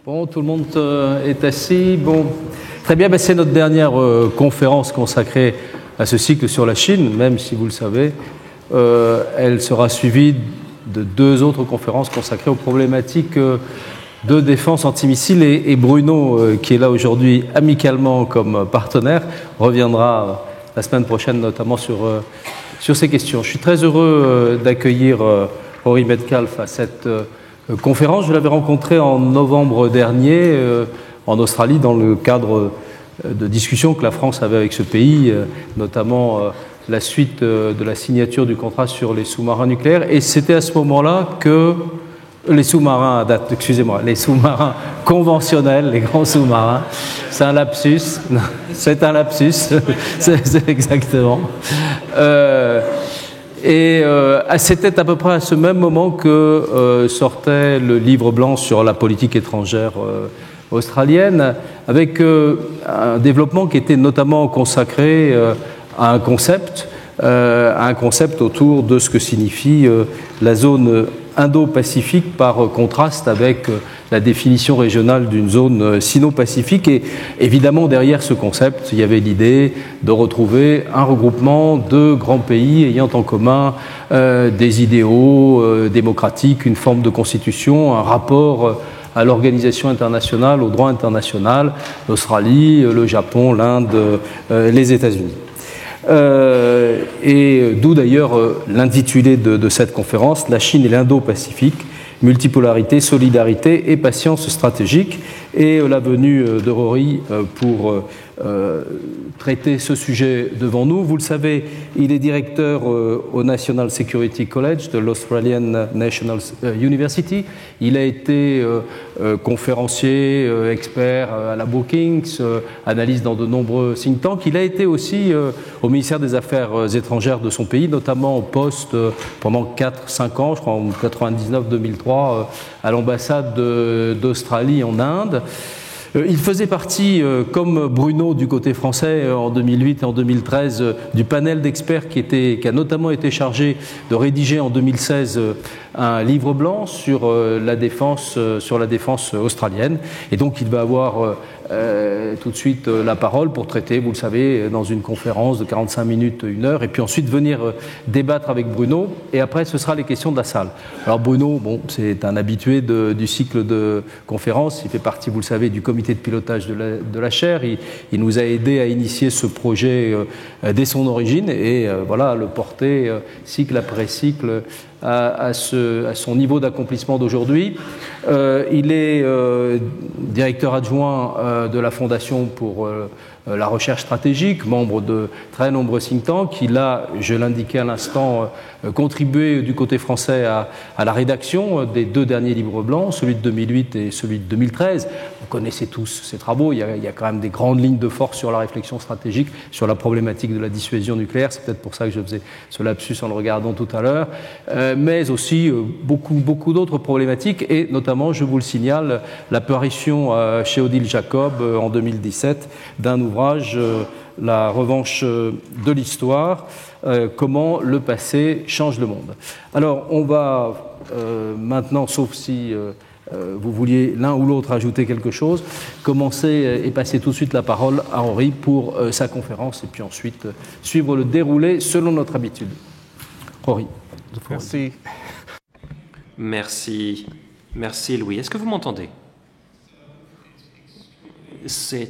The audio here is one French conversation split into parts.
Bon, tout le monde est assis. Bon, très bien, c'est notre dernière conférence consacrée à ce cycle sur la Chine, même si vous le savez. Elle sera suivie de deux autres conférences consacrées aux problématiques de défense antimissile et Bruno, qui est là aujourd'hui amicalement comme partenaire, reviendra la semaine prochaine notamment sur ces questions. Je suis très heureux d'accueillir Rory Metcalfe à cette conférence. Je l'avais rencontré en novembre dernier en Australie dans le cadre de discussions que la France avait avec ce pays, notamment la suite de la signature du contrat sur les sous-marins nucléaires. Et c'était à ce moment-là que les sous-marins, les sous-marins conventionnels, les grands sous-marins, c'est un lapsus, c'est un lapsus, c'est exactement. C'était à peu près à ce même moment que sortait le livre blanc sur la politique étrangère australienne, avec un développement qui était notamment consacré à un concept autour de ce que signifie la zone Indo-Pacifique par contraste avec la définition régionale d'une zone sino-pacifique. Et évidemment, derrière ce concept, il y avait l'idée de retrouver un regroupement de grands pays ayant en commun des idéaux démocratiques, une forme de constitution, un rapport à l'organisation internationale, au droit international, l'Australie, le Japon, l'Inde, les États-Unis. Et d'où d'ailleurs l'intitulé de cette conférence, La Chine et l'Indo-Pacifique, multipolarité, solidarité et patience stratégique, et la venue de Rory pour traiter ce sujet devant nous. Vous le savez, il est directeur au National Security College de l'Australian National University. Il a été conférencier, expert à la Brookings, analyste dans de nombreux think tanks. Il a été aussi au ministère des Affaires étrangères de son pays, notamment au poste pendant 4-5 ans, je crois en 99-2003, à l'ambassade d'Australie en Inde. Il faisait partie, comme Bruno du côté français en 2008 et en 2013, du panel d'experts qui a notamment été chargé de rédiger en 2016 un livre blanc sur la défense australienne. Et donc il va avoir tout de suite la parole pour traiter, vous le savez, dans une conférence de 45 minutes, 1 heure, et puis ensuite venir débattre avec Bruno, et après ce sera les questions de la salle. Alors Bruno, bon, c'est un habitué du cycle de conférences, il fait partie, vous le savez, du comité de pilotage de la chaire, il nous a aidé à initier ce projet dès son origine, et voilà, le porter cycle après cycle à son niveau d'accomplissement d'aujourd'hui. Il est directeur adjoint de la Fondation pour la recherche stratégique, membre de très nombreux think tanks. Il a, je l'indiquais à l'instant, contribué du côté français à la rédaction des 2 derniers livres blancs, celui de 2008 et celui de 2013. Vous connaissez tous ces travaux, il y a quand même des grandes lignes de force sur la réflexion stratégique, sur la problématique de la dissuasion nucléaire. C'est peut-être pour ça que je faisais ce lapsus en le regardant tout à l'heure. Mais aussi beaucoup d'autres problématiques, et notamment, je vous le signale, l'apparition chez Odile Jacob en 2017 d'un ouvrage, La revanche de l'histoire, comment le passé change le monde. Alors, on va maintenant, sauf si vous vouliez l'un ou l'autre ajouter quelque chose, commencer et passer tout de suite la parole à Rory pour sa conférence, et puis ensuite suivre le déroulé selon notre habitude. Rory. Merci. Merci Louis. Est-ce que vous m'entendez? C'est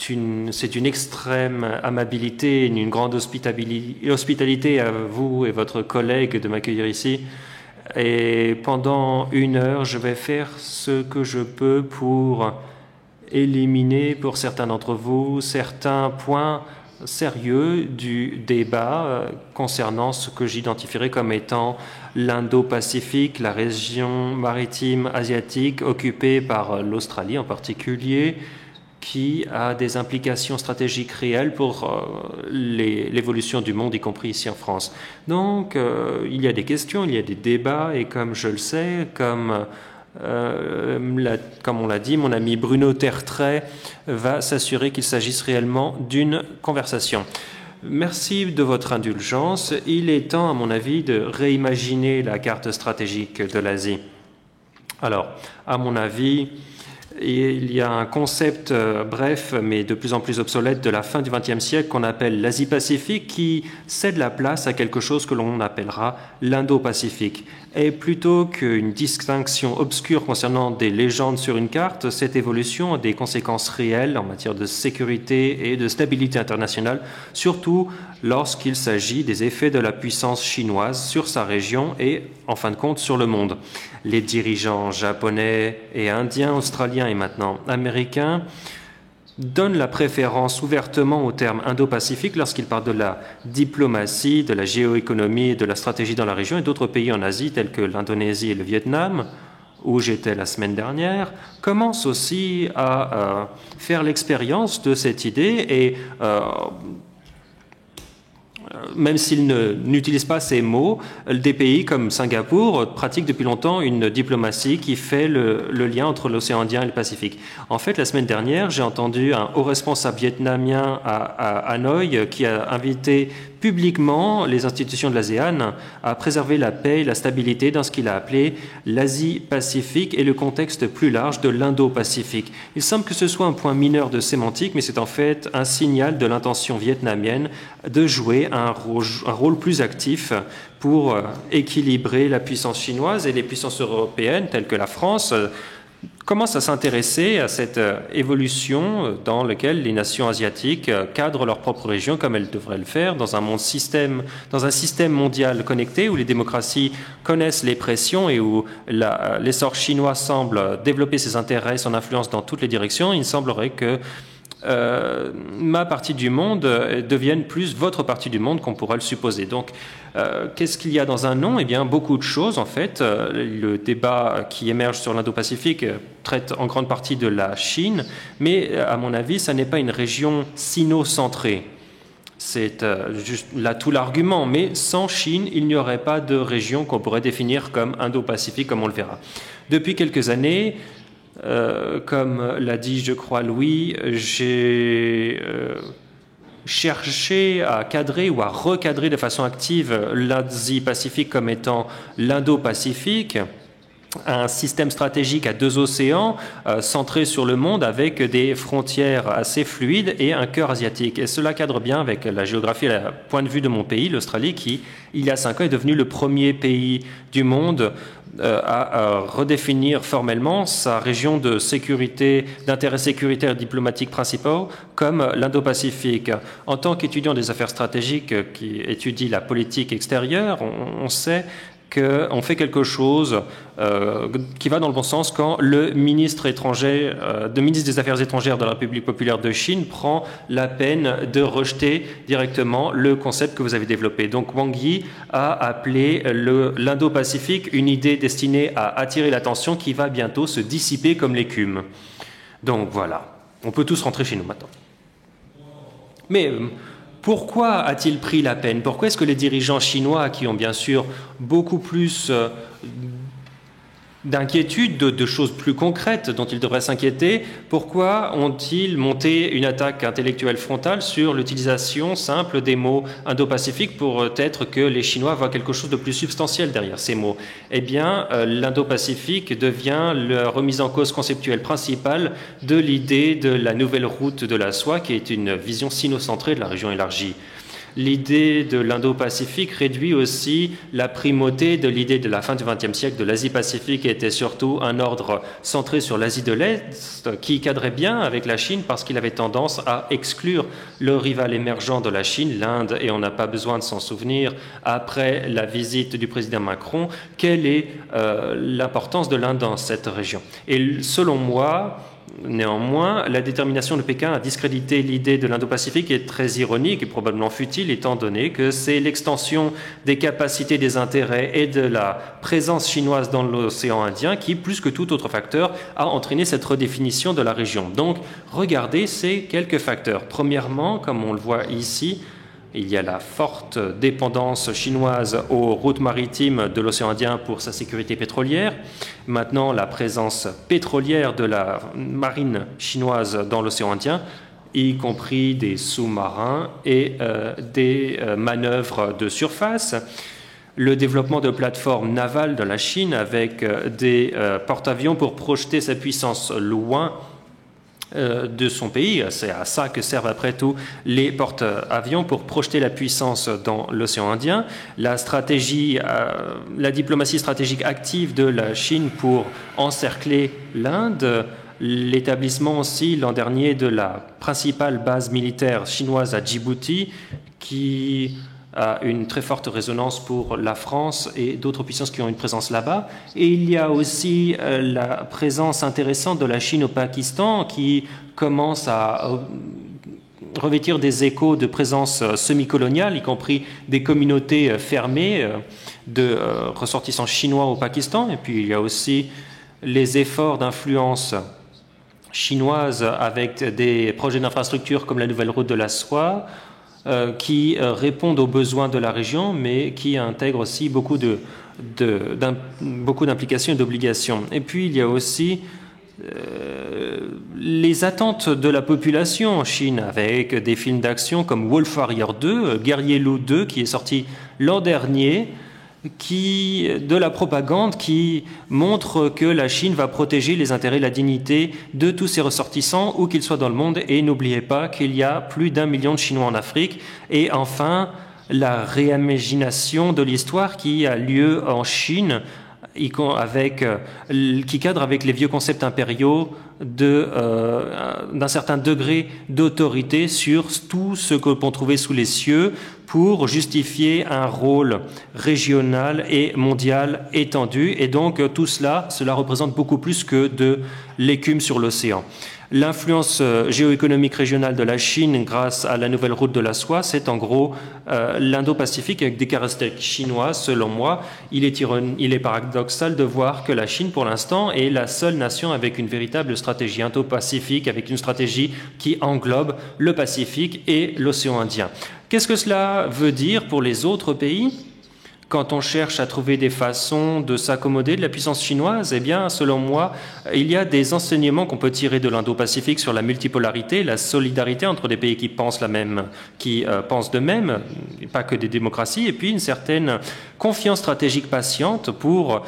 une extrême amabilité, une grande hospitalité à vous et votre collègue de m'accueillir ici. Et pendant 1 heure, je vais faire ce que je peux pour éliminer pour certains d'entre vous certains points sérieux du débat concernant ce que j'identifierais comme étant l'Indo-Pacifique, la région maritime asiatique occupée par l'Australie en particulier, qui a des implications stratégiques réelles pour l'évolution du monde, y compris ici en France. Donc, il y a des questions, il y a des débats, et comme je le sais, comme on l'a dit, mon ami Bruno Tertrais va s'assurer qu'il s'agisse réellement d'une conversation. Merci de votre indulgence. Il est temps, à mon avis, de réimaginer la carte stratégique de l'Asie. Alors, à mon avis, il y a un concept bref, mais de plus en plus obsolète, de la fin du XXe siècle qu'on appelle l'Asie-Pacifique, qui cède la place à quelque chose que l'on appellera l'Indo-Pacifique. Et plutôt qu'une distinction obscure concernant des légendes sur une carte, cette évolution a des conséquences réelles en matière de sécurité et de stabilité internationale, surtout lorsqu'il s'agit des effets de la puissance chinoise sur sa région et, en fin de compte, sur le monde. Les dirigeants japonais et indiens, australiens et maintenant américains donnent la préférence ouvertement au terme Indo-Pacifique lorsqu'ils parlent de la diplomatie, de la géoéconomie et de la stratégie dans la région, et d'autres pays en Asie tels que l'Indonésie et le Vietnam, où j'étais la semaine dernière, commencent aussi à faire l'expérience de cette idée et même s'ils n'utilisent pas ces mots, des pays comme Singapour pratiquent depuis longtemps une diplomatie qui fait le lien entre l'océan Indien et le Pacifique. En fait, la semaine dernière, j'ai entendu un haut responsable vietnamien à Hanoï qui a invité publiquement les institutions de l'ASEAN à préserver la paix et la stabilité dans ce qu'il a appelé l'Asie-Pacifique et le contexte plus large de l'Indo-Pacifique. Il semble que ce soit un point mineur de sémantique, mais c'est en fait un signal de l'intention vietnamienne de jouer un rôle plus actif pour équilibrer la puissance chinoise, et les puissances européennes telles que la France commencent à s'intéresser à cette évolution dans laquelle les nations asiatiques cadrent leur propre région comme elles devraient le faire dans un système mondial connecté où les démocraties connaissent les pressions et où l'essor chinois semble développer ses intérêts et son influence dans toutes les directions. Il semblerait que ma partie du monde devienne plus votre partie du monde qu'on pourrait le supposer. Donc, qu'est-ce qu'il y a dans un nom? Eh bien, beaucoup de choses, en fait. Le débat qui émerge sur l'Indo-Pacifique traite en grande partie de la Chine, mais à mon avis, ça n'est pas une région sino-centrée. C'est juste là tout l'argument, mais sans Chine, il n'y aurait pas de région qu'on pourrait définir comme Indo-Pacifique, comme on le verra. Depuis quelques années, comme l'a dit, je crois, Louis, j'ai cherché à cadrer ou à recadrer de façon active l'Asie-Pacifique comme étant l'Indo-Pacifique, un système stratégique à deux océans centré sur le monde avec des frontières assez fluides et un cœur asiatique. Et cela cadre bien avec la géographie et le point de vue de mon pays, l'Australie, qui, il y a 5 ans, est devenu le premier pays du monde à redéfinir formellement sa région de sécurité, d'intérêt sécuritaire et diplomatique principaux comme l'Indo-Pacifique. En tant qu'étudiant des affaires stratégiques qui étudie la politique extérieure, on sait qu'on fait quelque chose qui va dans le bon sens quand le ministre des Affaires étrangères de la République populaire de Chine prend la peine de rejeter directement le concept que vous avez développé. Donc Wang Yi a appelé l'Indo-Pacifique une idée destinée à attirer l'attention qui va bientôt se dissiper comme l'écume. Donc voilà, on peut tous rentrer chez nous maintenant. Mais pourquoi a-t-il pris la peine? Pourquoi est-ce que les dirigeants chinois, qui ont bien sûr beaucoup plus d'inquiétudes, de choses plus concrètes dont ils devraient s'inquiéter, pourquoi ont-ils monté une attaque intellectuelle frontale sur l'utilisation simple des mots Indo-Pacifique pour être que les Chinois voient quelque chose de plus substantiel derrière ces mots? Eh bien, l'Indo-Pacifique devient la remise en cause conceptuelle principale de l'idée de la nouvelle route de la soie, qui est une vision sino-centrée de la région élargie. L'idée de l'Indo-Pacifique réduit aussi la primauté de l'idée de la fin du XXe siècle de l'Asie-Pacifique, qui était surtout un ordre centré sur l'Asie de l'Est, qui cadrait bien avec la Chine parce qu'il avait tendance à exclure le rival émergent de la Chine, l'Inde, et on n'a pas besoin de s'en souvenir, après la visite du président Macron, quelle est l'importance de l'Inde dans cette région. Et selon moi, néanmoins, la détermination de Pékin à discréditer l'idée de l'Indo-Pacifique est très ironique et probablement futile, étant donné que c'est l'extension des capacités, des intérêts et de la présence chinoise dans l'océan Indien qui, plus que tout autre facteur, a entraîné cette redéfinition de la région. Donc, regardez ces quelques facteurs. Premièrement, comme on le voit ici, il y a la forte dépendance chinoise aux routes maritimes de l'océan Indien pour sa sécurité pétrolière. Maintenant, la présence pétrolière de la marine chinoise dans l'océan Indien, y compris des sous-marins et des manœuvres de surface. le développement de plateformes navales dans la Chine avec des porte-avions pour projeter sa puissance loin de son pays. C'est à ça que servent après tout les porte-avions, pour projeter la puissance dans l'océan Indien. La diplomatie stratégique active de la Chine pour encercler l'Inde. L'établissement aussi l'an dernier de la principale base militaire chinoise à Djibouti, qui a une très forte résonance pour la France et d'autres puissances qui ont une présence là-bas. Et il y a aussi la présence intéressante de la Chine au Pakistan, qui commence à revêtir des échos de présence semi-coloniale, y compris des communautés fermées de ressortissants chinois au Pakistan. Et puis il y a aussi les efforts d'influence chinoise avec des projets d'infrastructure comme la nouvelle route de la soie, qui répondent aux besoins de la région, mais qui intègrent aussi beaucoup d'implications et d'obligations. Et puis, il y a aussi les attentes de la population en Chine, avec des films d'action comme Wolf Warrior 2, Guerrier Loup 2, qui est sorti l'an dernier, de la propagande qui montre que la Chine va protéger les intérêts et la dignité de tous ses ressortissants, où qu'ils soient dans le monde. Et n'oubliez pas qu'il y a plus d'1 million de Chinois en Afrique. Et enfin, la réimagination de l'histoire qui a lieu en Chine, qui cadre avec les vieux concepts impériaux d'un certain degré d'autorité sur tout ce que l'on trouvait sous les cieux, pour justifier un rôle régional et mondial étendu. Et donc tout cela représente beaucoup plus que de l'écume sur l'océan. L'influence géoéconomique régionale de la Chine grâce à la nouvelle route de la soie, c'est en gros l'Indo-Pacifique avec des caractéristiques chinoises. Selon moi, il est paradoxal de voir que la Chine, pour l'instant, est la seule nation avec une véritable stratégie Indo-Pacifique, avec une stratégie qui englobe le Pacifique et l'océan Indien. Qu'est-ce que cela veut dire pour les autres pays ? Quand on cherche à trouver des façons de s'accommoder de la puissance chinoise, eh bien, selon moi, il y a des enseignements qu'on peut tirer de l'Indo-Pacifique sur la multipolarité, la solidarité entre des pays qui pensent pensent de même, pas que des démocraties, et puis une certaine confiance stratégique patiente pour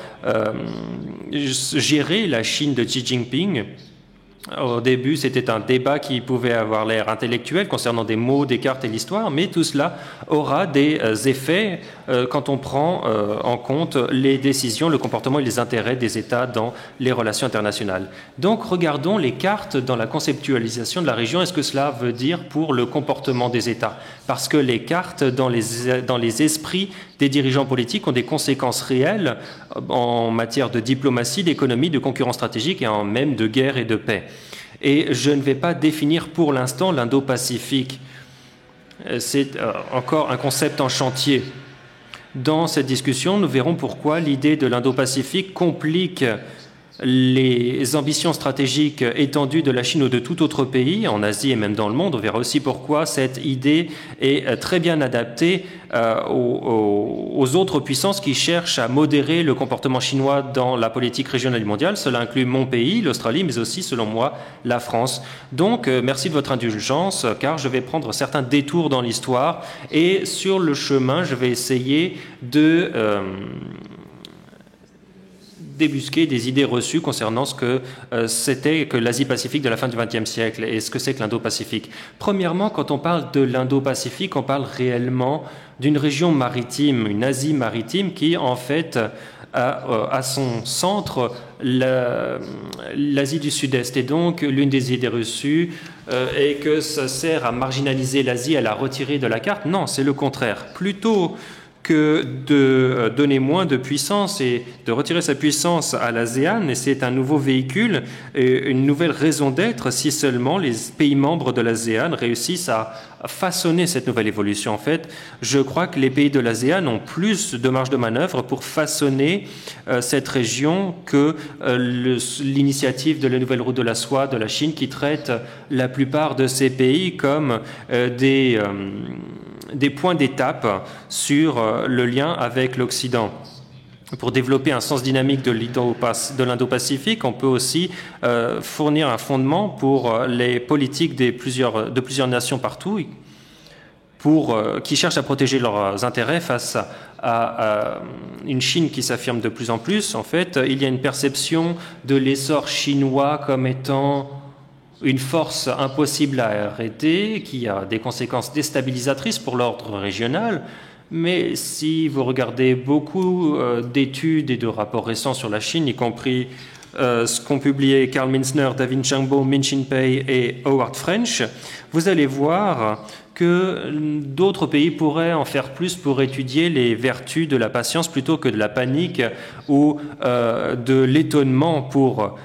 gérer la Chine de Xi Jinping. Au début, c'était un débat qui pouvait avoir l'air intellectuel concernant des mots, des cartes et l'histoire, mais tout cela aura des effets quand on prend en compte les décisions, le comportement et les intérêts des États dans les relations internationales. Donc, regardons les cartes dans la conceptualisation de la région. Est-ce que cela veut dire pour le comportement des États? Parce que les cartes dans les esprits des dirigeants politiques ont des conséquences réelles en matière de diplomatie, d'économie, de concurrence stratégique et en même de guerre et de paix. Et je ne vais pas définir pour l'instant l'Indo-Pacifique. C'est encore un concept en chantier. Dans cette discussion, nous verrons pourquoi l'idée de l'Indo-Pacifique complique les ambitions stratégiques étendues de la Chine ou de tout autre pays, en Asie et même dans le monde. On verra aussi pourquoi cette idée est très bien adaptée aux autres puissances qui cherchent à modérer le comportement chinois dans la politique régionale et mondiale. Cela inclut mon pays, l'Australie, mais aussi, selon moi, la France. Donc, merci de votre indulgence, car je vais prendre certains détours dans l'histoire et sur le chemin, je vais essayer de débusquer des idées reçues concernant ce que c'était que l'Asie-Pacifique de la fin du XXe siècle et ce que c'est que l'Indo-Pacifique. Premièrement, quand on parle de l'Indo-Pacifique, on parle réellement d'une région maritime, une Asie maritime qui, en fait, a à son centre l'Asie du Sud-Est. Et donc, l'une des idées reçues est que ça sert à marginaliser l'Asie, à la retirer de la carte. Non, c'est le contraire. Plutôt que de donner moins de puissance et de retirer sa puissance à l'ASEAN, et c'est un nouveau véhicule, et une nouvelle raison d'être si seulement les pays membres de l'ASEAN réussissent à façonner cette nouvelle évolution. En fait, je crois que les pays de l'ASEAN ont plus de marge de manœuvre pour façonner cette région que l'initiative de la nouvelle route de la soie de la Chine, qui traite la plupart de ces pays comme des points d'étape sur le lien avec l'Occident. Pour développer un sens dynamique de l'Indo-Pacifique, on peut aussi fournir un fondement pour les politiques de plusieurs nations partout qui cherchent à protéger leurs intérêts face à une Chine qui s'affirme de plus en plus, en fait, il y a une perception de l'essor chinois comme étant une force impossible à arrêter, qui a des conséquences déstabilisatrices pour l'ordre régional. Mais si vous regardez beaucoup d'études et de rapports récents sur la Chine, y compris ce qu'ont publié Carl Minzner, David Changbo, Min Shin-pei et Howard French, vous allez voir que d'autres pays pourraient en faire plus pour étudier les vertus de la patience plutôt que de la panique ou de l'étonnement pour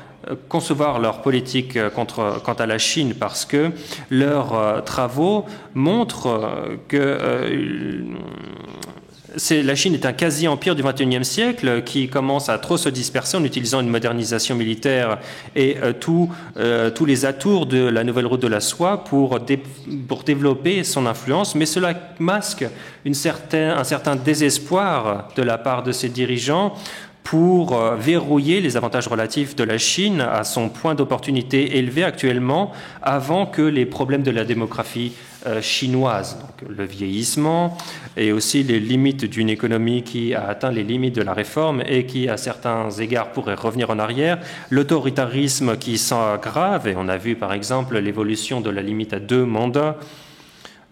concevoir leur politique quant à la Chine, parce que leurs travaux montrent que la Chine est un quasi-empire du XXIe siècle qui commence à trop se disperser en utilisant une modernisation militaire et tous les atours de la nouvelle route de la soie pour développer son influence, mais cela masque un certain désespoir de la part de ses dirigeants pour verrouiller les avantages relatifs de la Chine à son point d'opportunité élevé actuellement, avant que les problèmes de la démographie chinoise, donc le vieillissement et aussi les limites d'une économie qui a atteint les limites de la réforme et qui, à certains égards, pourrait revenir en arrière, l'autoritarisme qui s'aggrave, et on a vu par exemple l'évolution de la limite à 2 mandats,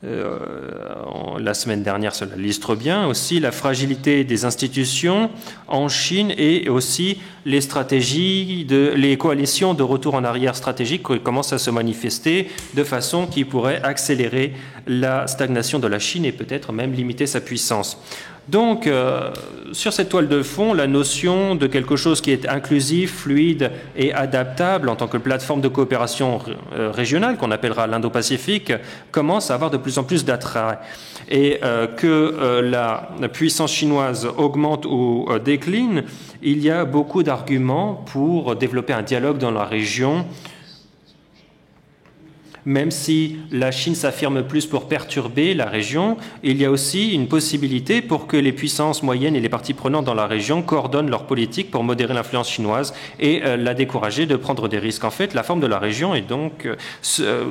la semaine dernière, cela illustre bien aussi la fragilité des institutions en Chine et aussi les stratégies, les coalitions de retour en arrière stratégique qui commencent à se manifester de façon qui pourrait accélérer la stagnation de la Chine et peut-être même limiter sa puissance. Donc, sur cette toile de fond, la notion de quelque chose qui est inclusif, fluide et adaptable en tant que plateforme de coopération régionale, qu'on appellera l'Indo-Pacifique, commence à avoir de plus en plus d'attrait. Et que la puissance chinoise augmente ou décline, il y a beaucoup d'arguments pour développer un dialogue dans la région. Même si la Chine s'affirme plus pour perturber la région, il y a aussi une possibilité pour que les puissances moyennes et les parties prenantes dans la région coordonnent leur politique pour modérer l'influence chinoise et la décourager de prendre des risques. En fait, la forme de la région est donc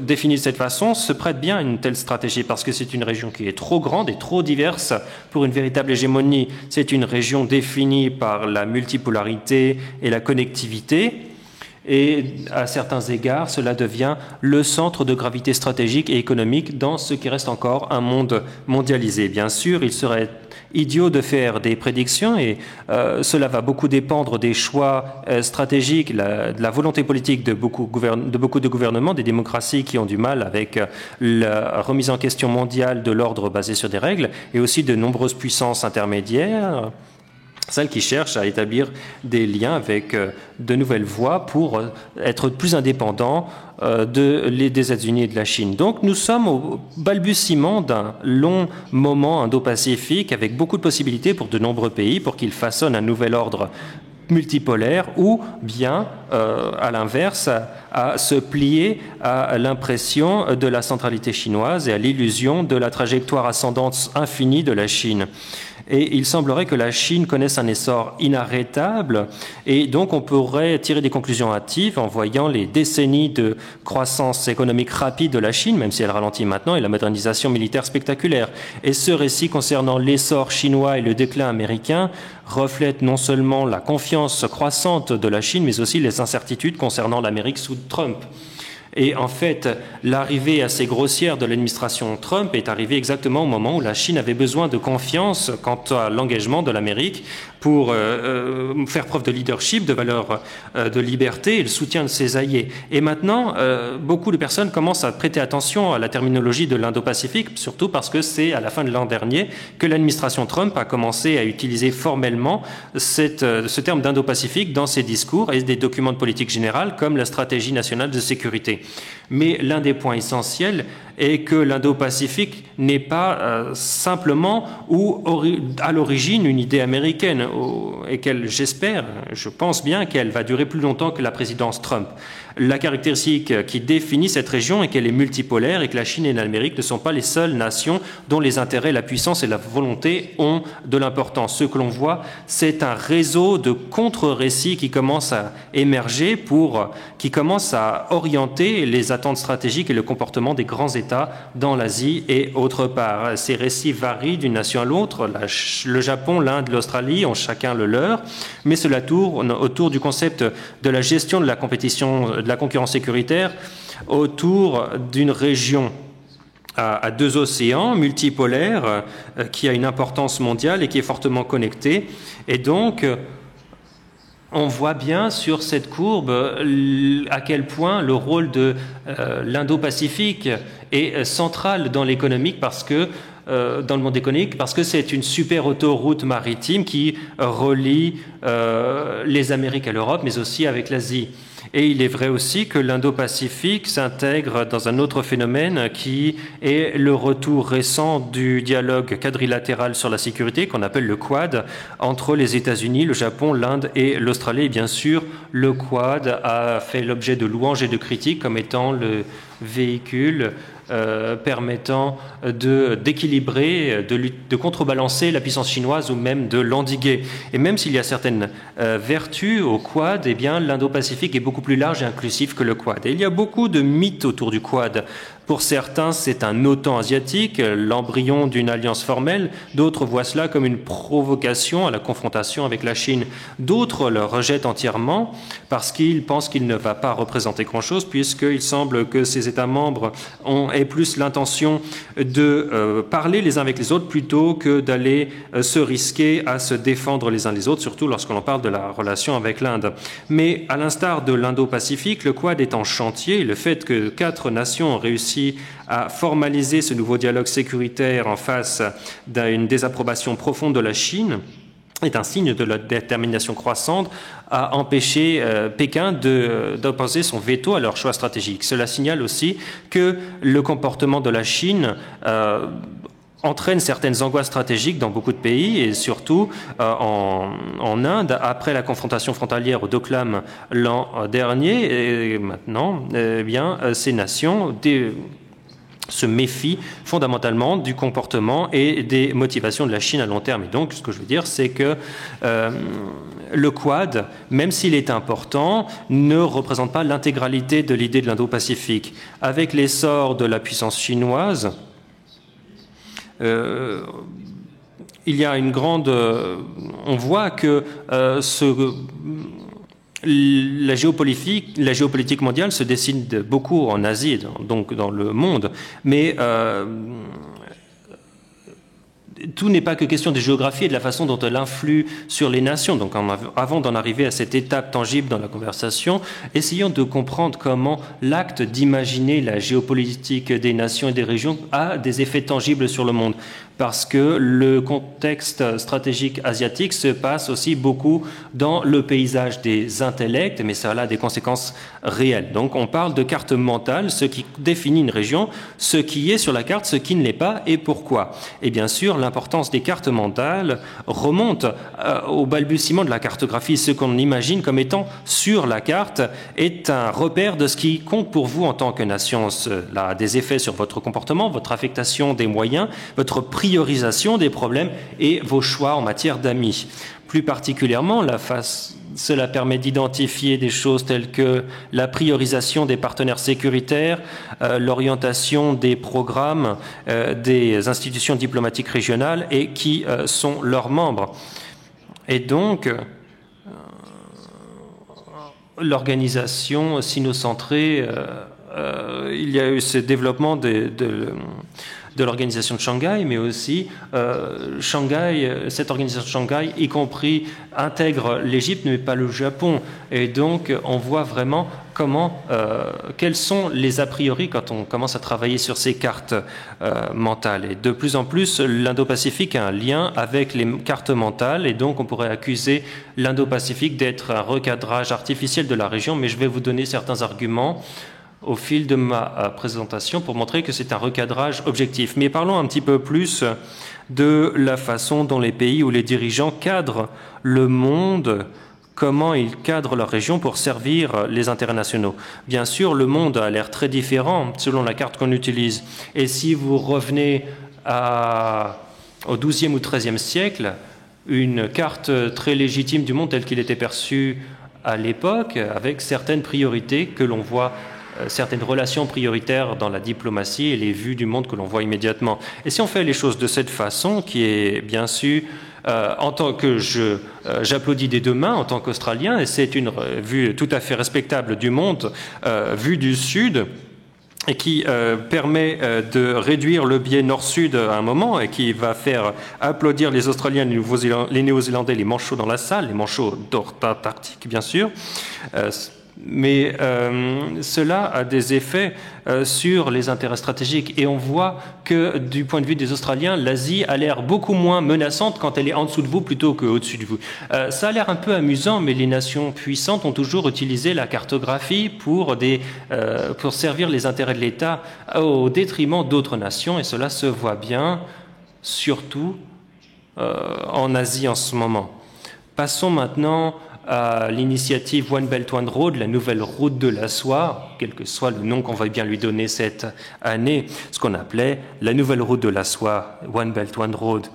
définie de cette façon, se prête bien à une telle stratégie parce que c'est une région qui est trop grande et trop diverse pour une véritable hégémonie. C'est une région définie par la multipolarité et la connectivité. Et à certains égards, cela devient le centre de gravité stratégique et économique dans ce qui reste encore un monde mondialisé. Bien sûr, il serait idiot de faire des prédictions et cela va beaucoup dépendre des choix stratégiques, de la volonté politique de beaucoup de gouvernements, des démocraties qui ont du mal avec la remise en question mondiale de l'ordre basé sur des règles et aussi de nombreuses puissances intermédiaires, celles qui cherchent à établir des liens avec de nouvelles voies pour être plus indépendants des États-Unis et de la Chine. Donc nous sommes au balbutiement d'un long moment indo-pacifique avec beaucoup de possibilités pour de nombreux pays pour qu'ils façonnent un nouvel ordre multipolaire ou bien, à l'inverse, à se plier à l'impression de la centralité chinoise et à l'illusion de la trajectoire ascendante infinie de la Chine. Et il semblerait que la Chine connaisse un essor inarrêtable et donc on pourrait tirer des conclusions hâtives en voyant les décennies de croissance économique rapide de la Chine, même si elle ralentit maintenant, et la modernisation militaire spectaculaire. Et ce récit concernant l'essor chinois et le déclin américain reflète non seulement la confiance croissante de la Chine, mais aussi les incertitudes concernant l'Amérique sous Trump. Et en fait, l'arrivée assez grossière de l'administration Trump est arrivée exactement au moment où la Chine avait besoin de confiance quant à l'engagement de l'Amérique pour faire preuve de leadership, de valeur de liberté et le soutien de ses alliés. Et maintenant, beaucoup de personnes commencent à prêter attention à la terminologie de l'Indo-Pacifique, surtout parce que c'est à la fin de l'an dernier que l'administration Trump a commencé à utiliser formellement ce terme d'Indo-Pacifique dans ses discours et des documents de politique générale comme la stratégie nationale de sécurité. Mais l'un des points essentiels est que l'Indo-Pacifique n'est pas simplement ou à l'origine une idée américaine et qu'elle, j'espère, je pense bien qu'elle va durer plus longtemps que la présidence Trump. La caractéristique qui définit cette région est qu'elle est multipolaire et que la Chine et l'Amérique ne sont pas les seules nations dont les intérêts, la puissance et la volonté ont de l'importance. Ce que l'on voit, c'est un réseau de contre-récits qui commence à émerger qui commence à orienter montrer les attentes stratégiques et le comportement des grands États dans l'Asie et autre part. Ces récits varient d'une nation à l'autre. Le Japon, l'Inde, l'Australie ont chacun le leur, mais cela tourne autour du concept de la gestion de la compétition, de la concurrence sécuritaire, autour d'une région à deux océans multipolaires qui a une importance mondiale et qui est fortement connectée. Et donc, on voit bien sur cette courbe à quel point le rôle de l'Indo-Pacifique est central dans l'économique parce que dans le monde économique, parce que c'est une super autoroute maritime qui relie les Amériques à l'Europe, mais aussi avec l'Asie. Et il est vrai aussi que l'Indo-Pacifique s'intègre dans un autre phénomène qui est le retour récent du dialogue quadrilatéral sur la sécurité, qu'on appelle le Quad, entre les États-Unis, le Japon, l'Inde et l'Australie. Et bien sûr, le Quad a fait l'objet de louanges et de critiques comme étant le véhicule permettant d'équilibrer, de contrebalancer la puissance chinoise ou même de l'endiguer. Et même s'il y a certaines vertus au Quad, eh bien l'Indo-Pacifique est beaucoup plus large et inclusif que le Quad. Et il y a beaucoup de mythes autour du Quad. Pour certains, c'est un OTAN asiatique, l'embryon d'une alliance formelle. D'autres voient cela comme une provocation à la confrontation avec la Chine. D'autres le rejettent entièrement parce qu'ils pensent qu'il ne va pas représenter grand-chose puisqu'il semble que ces États membres aient plus l'intention de parler les uns avec les autres plutôt que d'aller se risquer à se défendre les uns les autres, surtout lorsqu'on parle de la relation avec l'Inde. Mais à l'instar de l'Indo-Pacifique, le Quad est en chantier. Le fait que 4 nations ont réussi à formaliser ce nouveau dialogue sécuritaire en face d'une désapprobation profonde de la Chine est un signe de la détermination croissante à empêcher Pékin d'opposer son veto à leur choix stratégique. Cela signale aussi que le comportement de la Chine entraîne certaines angoisses stratégiques dans beaucoup de pays et surtout en Inde, après la confrontation frontalière au Doklam l'an dernier, et maintenant, eh bien, ces nations se méfient fondamentalement du comportement et des motivations de la Chine à long terme. Et donc, ce que je veux dire, c'est que le Quad, même s'il est important, ne représente pas l'intégralité de l'idée de l'Indo-Pacifique. Avec l'essor de la puissance chinoise, il y a une grande... on voit que la géopolitique mondiale se dessine beaucoup en Asie, donc dans le monde, mais tout n'est pas que question de géographie et de la façon dont elle influe sur les nations. Donc, avant d'en arriver à cette étape tangible dans la conversation, essayons de comprendre comment l'acte d'imaginer la géopolitique des nations et des régions a des effets tangibles sur le monde. Parce que le contexte stratégique asiatique se passe aussi beaucoup dans le paysage des intellects, mais ça a des conséquences réelles. Donc on parle de carte mentale, ce qui définit une région, ce qui est sur la carte, ce qui ne l'est pas et pourquoi. Et bien sûr, l'importance des cartes mentales remonte au balbutiement de la cartographie. Ce qu'on imagine comme étant sur la carte est un repère de ce qui compte pour vous en tant que nation. Cela a des effets sur votre comportement, votre affectation des moyens, votre priorisation des problèmes et vos choix en matière d'amis. Plus particulièrement, cela permet d'identifier des choses telles que la priorisation des partenaires sécuritaires, l'orientation des programmes des institutions diplomatiques régionales et qui sont leurs membres. Et donc, l'organisation sino-centrée, il y a eu ce développement de l'organisation de Shanghai, mais aussi cette organisation de Shanghai, y compris, intègre l'Égypte, mais pas le Japon. Et donc, on voit vraiment quels sont les a priori quand on commence à travailler sur ces cartes mentales. Et de plus en plus, l'Indo-Pacifique a un lien avec les cartes mentales, et donc on pourrait accuser l'Indo-Pacifique d'être un recadrage artificiel de la région, mais je vais vous donner certains arguments au fil de ma présentation pour montrer que c'est un recadrage objectif. Mais parlons un petit peu plus de la façon dont les pays ou les dirigeants cadrent le monde, comment ils cadrent leur région pour servir les intérêts nationaux. Bien sûr, le monde a l'air très différent selon la carte qu'on utilise. Et si vous revenez au XIIe ou XIIIe siècle, une carte très légitime du monde tel qu'il était perçu à l'époque, avec certaines priorités que l'on voit certaines relations prioritaires dans la diplomatie et les vues du monde que l'on voit immédiatement. Et si on fait les choses de cette façon, qui est bien sûr, en tant que j'applaudis des deux mains en tant qu'Australien, et c'est une vue tout à fait respectable du monde, vue du Sud, et qui permet de réduire le biais nord-sud à un moment et qui va faire applaudir les Australiens, les Néo-Zélandais, les manchots dans la salle, les manchots d'Antarctique, bien sûr. Mais cela a des effets sur les intérêts stratégiques. Et on voit que, du point de vue des Australiens, l'Asie a l'air beaucoup moins menaçante quand elle est en dessous de vous plutôt qu'au-dessus de vous. Ça a l'air un peu amusant, mais les nations puissantes ont toujours utilisé la cartographie pour servir les intérêts de l'État au détriment d'autres nations. Et cela se voit bien, surtout en Asie en ce moment. Passons maintenant à l'initiative One Belt One Road, la nouvelle route de la soie, quel que soit le nom qu'on va bien lui donner cette année, ce qu'on appelait la nouvelle route de la soie, One Belt One Road.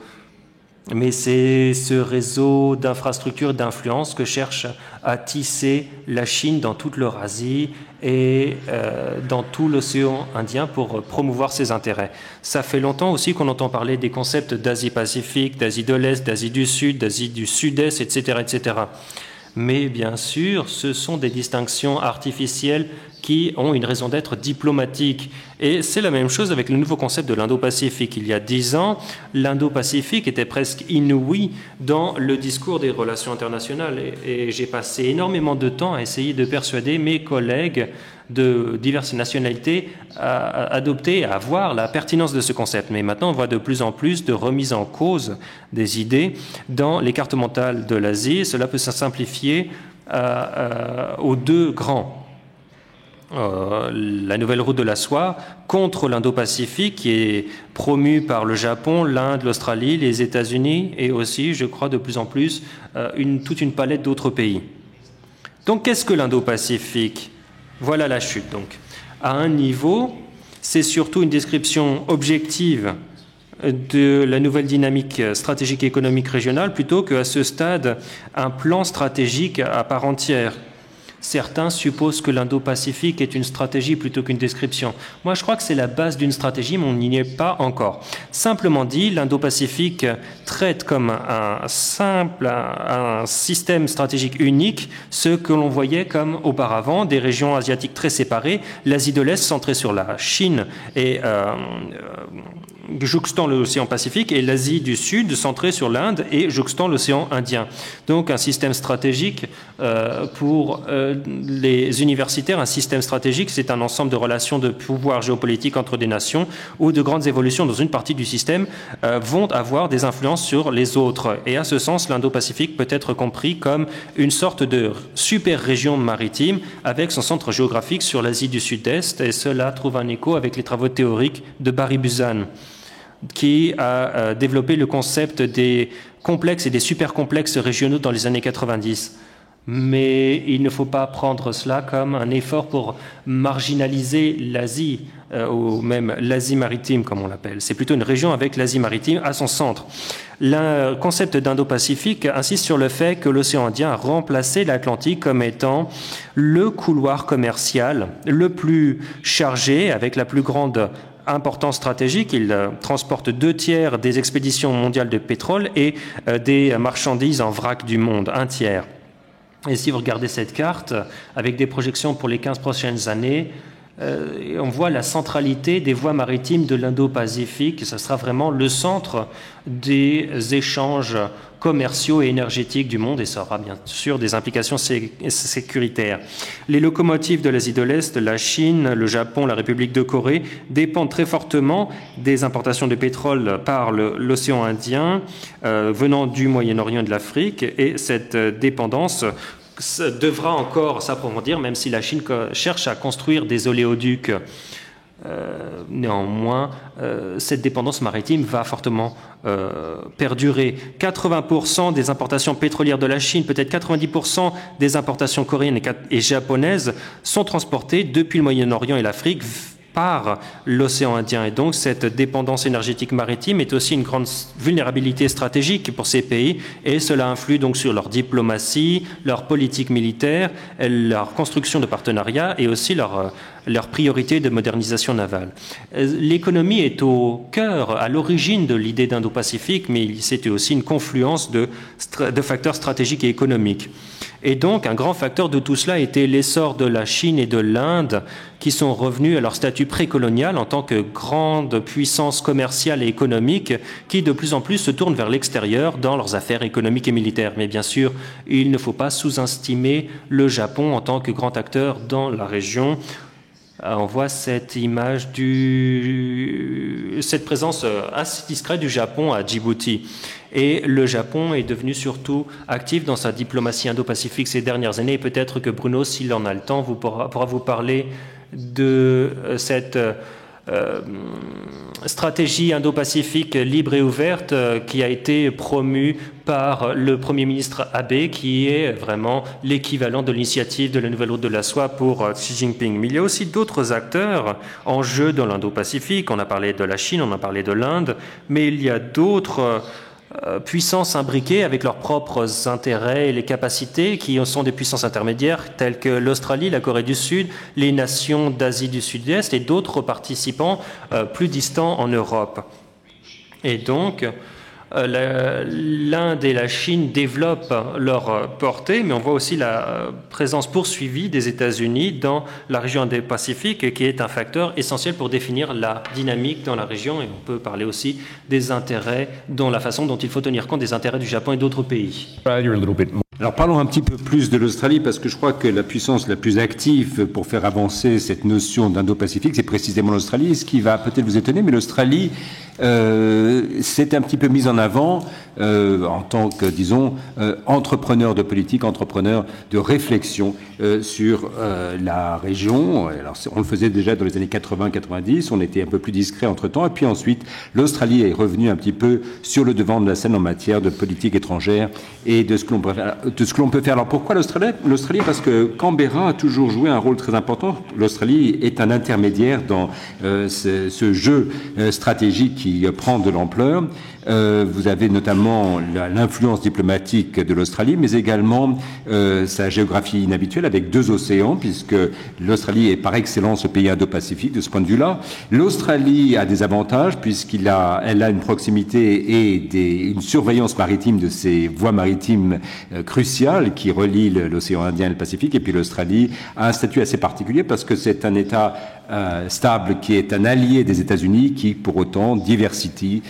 Mais c'est ce réseau d'infrastructures d'influence que cherche à tisser la Chine dans toute l'Eurasie et dans tout l'océan Indien pour promouvoir ses intérêts. Ça fait longtemps aussi qu'on entend parler des concepts d'Asie-Pacifique, d'Asie de l'Est, d'Asie du Sud, d'Asie du Sud-Est, etc., etc. Mais bien sûr, ce sont des distinctions artificielles qui ont une raison d'être diplomatique. Et c'est la même chose avec le nouveau concept de l'Indo-Pacifique. Il y a 10 ans, l'Indo-Pacifique était presque inouï dans le discours des relations internationales. Et j'ai passé énormément de temps à essayer de persuader mes collègues de diverses nationalités à adopter, à voir la pertinence de ce concept. Mais maintenant, on voit de plus en plus de remise en cause des idées dans les cartes mentales de l'Asie. Cela peut se simplifier aux deux grands. La nouvelle route de la soie contre l'Indo-Pacifique qui est promue par le Japon, l'Inde, l'Australie, les États-Unis et aussi, je crois, de plus en plus toute une palette d'autres pays. Donc, qu'est-ce que l'Indo-Pacifique ? Voilà la chute. Donc, à un niveau, c'est surtout une description objective de la nouvelle dynamique stratégique et économique régionale plutôt qu'à ce stade un plan stratégique à part entière. Certains supposent que l'Indo-Pacifique est une stratégie plutôt qu'une description. Moi, je crois que c'est la base d'une stratégie, mais on n'y est pas encore. Simplement dit, l'Indo-Pacifique traite comme un système stratégique unique ce que l'on voyait comme auparavant des régions asiatiques très séparées, l'Asie de l'Est centrée sur la Chine et jouxtant l'océan Pacifique et l'Asie du Sud centrée sur l'Inde et jouxtant l'océan Indien. Donc un système stratégique pour les universitaires, un système stratégique, c'est un ensemble de relations de pouvoir géopolitique entre des nations où de grandes évolutions dans une partie du système vont avoir des influences sur les autres. Et à ce sens, l'Indo-Pacifique peut être compris comme une sorte de super région maritime avec son centre géographique sur l'Asie du Sud-Est et cela trouve un écho avec les travaux théoriques de Barry Buzan qui a développé le concept des complexes et des supercomplexes régionaux dans les années 90. Mais il ne faut pas prendre cela comme un effort pour marginaliser l'Asie, ou même l'Asie maritime, comme on l'appelle. C'est plutôt une région avec l'Asie maritime à son centre. Le concept d'Indo-Pacifique insiste sur le fait que l'océan Indien a remplacé l'Atlantique comme étant le couloir commercial le plus chargé, avec la plus grande importance stratégique. Il transporte 2/3 des expéditions mondiales de pétrole et des marchandises en vrac du monde, 1/3. Et si vous regardez cette carte, avec des projections pour les 15 prochaines années, on voit la centralité des voies maritimes de l'Indo-Pacifique. Ce sera vraiment le centre des échanges commerciaux et énergétiques du monde et ça aura bien sûr des implications sécuritaires. Les locomotives de l'Asie de l'Est, la Chine, le Japon, la République de Corée dépendent très fortement des importations de pétrole par l'océan Indien venant du Moyen-Orient et de l'Afrique et cette dépendance devra encore s'approfondir, même si la Chine cherche à construire des oléoducs. Néanmoins, cette dépendance maritime va fortement perdurer. 80% des importations pétrolières de la Chine, peut-être 90% des importations coréennes et japonaises sont transportées depuis le Moyen-Orient et l'Afrique par l'océan Indien. Et donc, cette dépendance énergétique maritime est aussi une grande vulnérabilité stratégique pour ces pays, et cela influe donc sur leur diplomatie, leur politique militaire, leur construction de partenariats et aussi leur priorité de modernisation navale. L'économie est au cœur, à l'origine de l'idée d'Indo-Pacifique, mais c'était aussi une confluence de facteurs stratégiques et économiques. Et donc, un grand facteur de tout cela était l'essor de la Chine et de l'Inde, qui sont revenus à leur statut précolonial en tant que grande puissance commerciale et économique, qui de plus en plus se tournent vers l'extérieur dans leurs affaires économiques et militaires. Mais bien sûr, il ne faut pas sous-estimer le Japon en tant que grand acteur dans la région. On voit cette image cette présence assez discrète du Japon à Djibouti. Et le Japon est devenu surtout actif dans sa diplomatie indo-pacifique ces dernières années. Et peut-être que Bruno, s'il en a le temps, pourra vous parler de cette stratégie indo-pacifique libre et ouverte qui a été promue par le Premier ministre Abe, qui est vraiment l'équivalent de l'initiative de la Nouvelle Route de la Soie pour Xi Jinping. Mais il y a aussi d'autres acteurs en jeu dans l'Indo-Pacifique. On a parlé de la Chine, on a parlé de l'Inde, mais il y a d'autres puissances imbriquées avec leurs propres intérêts et les capacités qui sont des puissances intermédiaires telles que l'Australie, la Corée du Sud, les nations d'Asie du Sud-Est et d'autres participants plus distants en Europe. Et donc, l'Inde et la Chine développent leur portée, mais on voit aussi la présence poursuivie des États-Unis dans la région Indo-Pacifique, qui est un facteur essentiel pour définir la dynamique dans la région. Et on peut parler aussi des intérêts, la façon dont il faut tenir compte des intérêts du Japon et d'autres pays. Alors parlons un petit peu plus de l'Australie, parce que je crois que la puissance la plus active pour faire avancer cette notion d'Indo-Pacifique, c'est précisément l'Australie. Ce qui va peut-être vous étonner, mais l'Australie s'est un petit peu mise en avant en tant que, disons, entrepreneur de politique, entrepreneur de réflexion sur la région. Alors, on le faisait déjà dans les années 80-90, on était un peu plus discret entre-temps, et puis ensuite, l'Australie est revenue un petit peu sur le devant de la scène en matière de politique étrangère et de ce que l'on peut faire. Alors, pourquoi l'Australie? L'Australie, parce que Canberra a toujours joué un rôle très important. L'Australie est un intermédiaire dans ce jeu stratégique qui prend de l'ampleur. Vous avez notamment l'influence diplomatique de l'Australie, mais également sa géographie inhabituelle avec 2 océans, puisque l'Australie est par excellence le pays indo-pacifique de ce point de vue-là. L'Australie a des avantages puisqu'elle a une proximité et une surveillance maritime de ses voies maritimes cruciales qui relient l'océan Indien et le Pacifique. Et puis l'Australie a un statut assez particulier parce que c'est un État stable qui est un allié des États-Unis qui, pour autant, diversifie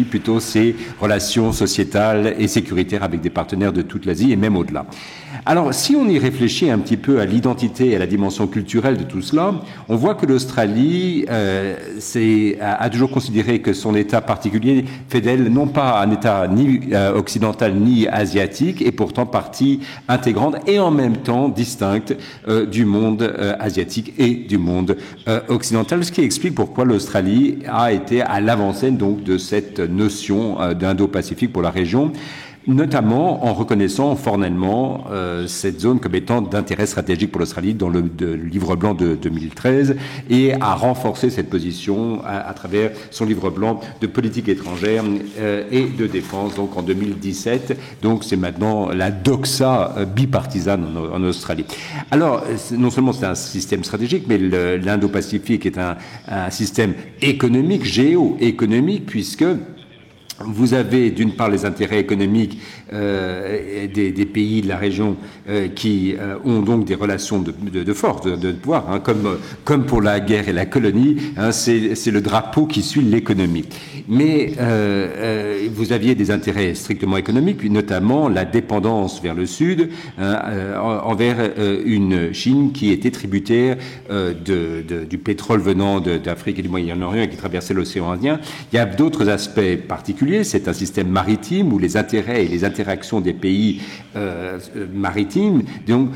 plutôt ses relations sociétales et sécuritaires avec des partenaires de toute l'Asie et même au-delà. Alors, si on y réfléchit un petit peu à l'identité et à la dimension culturelle de tout cela, on voit que l'Australie a toujours considéré que son État particulier fait d'elle non pas un État ni occidental ni asiatique, et pourtant partie intégrante et en même temps distincte du monde asiatique et du monde occidental, ce qui explique pourquoi l'Australie a été à l'avant-scène donc de cette notion d'Indo-Pacifique pour la région, notamment en reconnaissant formellement cette zone comme étant d'intérêt stratégique pour l'Australie dans le livre blanc de 2013 et a renforcé cette position à travers son livre blanc de politique étrangère et de défense donc en 2017. Donc c'est maintenant la doxa bipartisane en Australie. Alors non seulement c'est un système stratégique, mais l'Indo-Pacifique est un système économique, géoéconomique, puisque vous avez d'une part les intérêts économiques des pays de la région qui ont donc des relations de force, de pouvoir, hein, comme pour la guerre et la colonie, hein, c'est le drapeau qui suit l'économie. Mais vous aviez des intérêts strictement économiques, puis notamment la dépendance vers le sud, hein, envers une Chine qui était tributaire du pétrole venant d'Afrique et du Moyen-Orient et qui traversait l'océan Indien. Il y a d'autres aspects particuliers particulier. C'est un système maritime où les intérêts et les interactions des pays maritimes donc,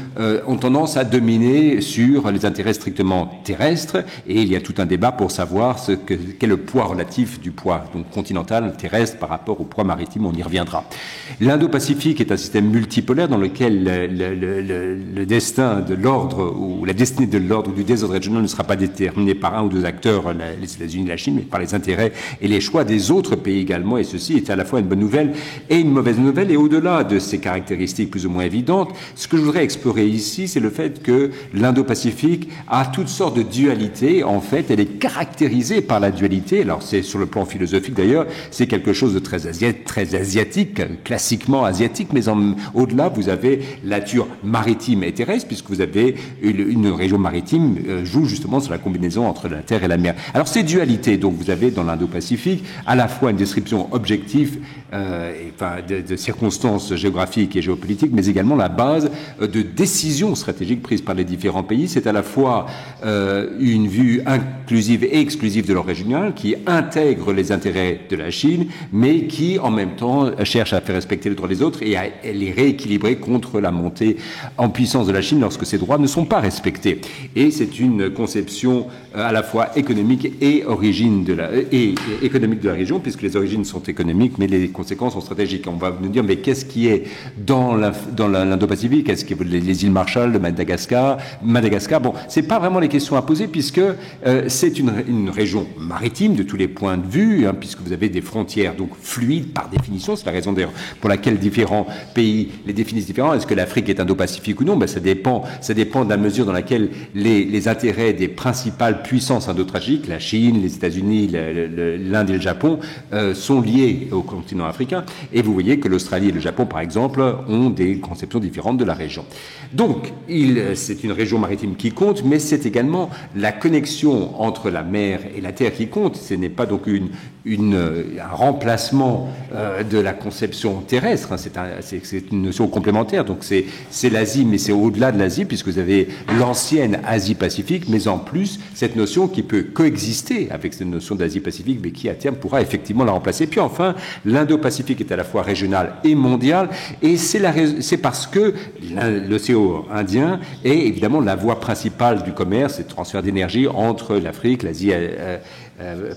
ont tendance à dominer sur les intérêts strictement terrestres. Et il y a tout un débat pour savoir quel est le poids relatif du poids donc continental, terrestre, par rapport au poids maritime. On y reviendra. L'Indo-Pacifique est un système multipolaire dans lequel le destin de l'ordre ou la destinée de l'ordre ou du désordre régional ne sera pas déterminé par un ou deux acteurs, les États-Unis et la Chine, mais par les intérêts et les choix des autres pays également. Et ceci est à la fois une bonne nouvelle et une mauvaise nouvelle. Et au-delà de ces caractéristiques plus ou moins évidentes, ce que je voudrais explorer ici, c'est le fait que l'Indo-Pacifique a toutes sortes de dualités. En fait, elle est caractérisée par la dualité. Alors, c'est sur le plan philosophique d'ailleurs, c'est quelque chose de très asiatique, classiquement asiatique, mais au-delà, vous avez la nature maritime et terrestre, puisque vous avez une région maritime joue justement sur la combinaison entre la terre et la mer. Alors, ces dualités, donc, vous avez dans l'Indo-Pacifique à la fois une description objective de circonstances géographiques et géopolitiques, mais également la base de décisions stratégiques prises par les différents pays. C'est à la fois une vue inclusive et exclusive de l'ordre régional qui intègre les intérêts de la Chine, mais qui en même temps cherche à faire respecter les droits des autres et à les rééquilibrer contre la montée en puissance de la Chine lorsque ces droits ne sont pas respectés. Et c'est une conception à la fois économique et économique de la région, puisque les origines sont économiques, mais les conséquences sont stratégiques. On va nous dire, mais qu'est-ce qui est dans l'Indo-Pacifique? Est-ce que les îles Marshall, de Madagascar? Bon, c'est pas vraiment les questions à poser, puisque c'est une région maritime de tous les points de vue, puisque vous avez des frontières donc fluides par définition. C'est la raison d'ailleurs pour laquelle différents pays les définissent différemment. Est-ce que l'Afrique est Indo-Pacifique ou non? Ça dépend de la mesure dans laquelle les intérêts des principales puissances indo-tragiques, la Chine, les États-Unis, l'Inde et le Japon, sont liés au continent africain. Et vous voyez que l'Australie et le Japon, par exemple, ont des conceptions différentes de la région. Donc, c'est une région maritime qui compte, mais c'est également la connexion entre la mer et la terre qui compte. Ce n'est pas donc un remplacement de la conception terrestre. C'est une notion complémentaire. Donc, c'est l'Asie, mais c'est au-delà de l'Asie, puisque vous avez l'ancienne Asie-Pacifique, mais en plus, cette notion qui peut coexister avec cette notion d'Asie-Pacifique, mais qui, à terme, pourra effectivement la remplacer. Puis enfin, l'Indo-Pacifique est à la fois régional et mondial, et c'est parce que l'océan Indien est évidemment la voie principale du commerce et de transfert d'énergie entre l'Afrique, l'Asie